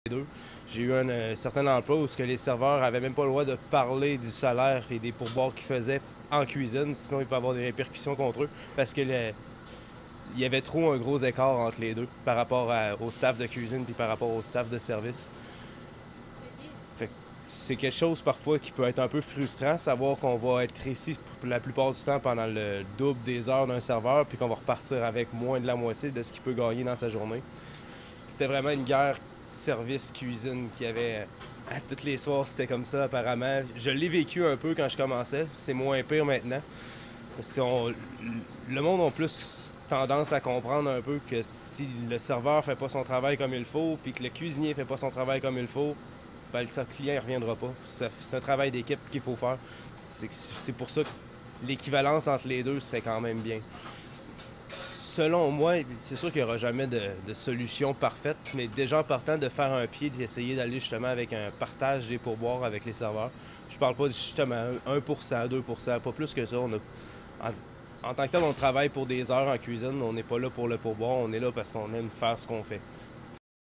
deux. J'ai eu un certain emploi où ce que les serveurs avaient même pas le droit de parler du salaire et des pourboires qu'ils faisaient en cuisine, sinon il peut y avoir des répercussions contre eux parce que il y avait trop un gros écart entre les deux par rapport au staff de cuisine puis par rapport au staff de service. Fait que c'est quelque chose parfois qui peut être un peu frustrant, savoir qu'on va être ici pour la plupart du temps pendant le double des heures d'un serveur puis qu'on va repartir avec moins de la moitié de ce qu'il peut gagner dans sa journée. C'était vraiment une guerre service-cuisine qui avait à tous les soirs, c'était comme ça apparemment. Je l'ai vécu un peu quand je commençais, c'est moins pire maintenant. Parce que le monde a plus tendance à comprendre un peu que si le serveur fait pas son travail comme il faut, puis que le cuisinier fait pas son travail comme il faut, ben, le client ne reviendra pas. C'est un travail d'équipe qu'il faut faire. C'est pour ça que l'équivalence entre les deux serait quand même bien. Selon moi, c'est sûr qu'il n'y aura jamais de solution parfaite, mais déjà en partant de faire un pied, d'essayer d'aller justement avec un partage des pourboires avec les serveurs. Je parle pas de justement 1%, 2%, pas plus que ça. En tant que tel, on travaille pour des heures en cuisine, on n'est pas là pour le pourboire, on est là parce qu'on aime faire ce qu'on fait.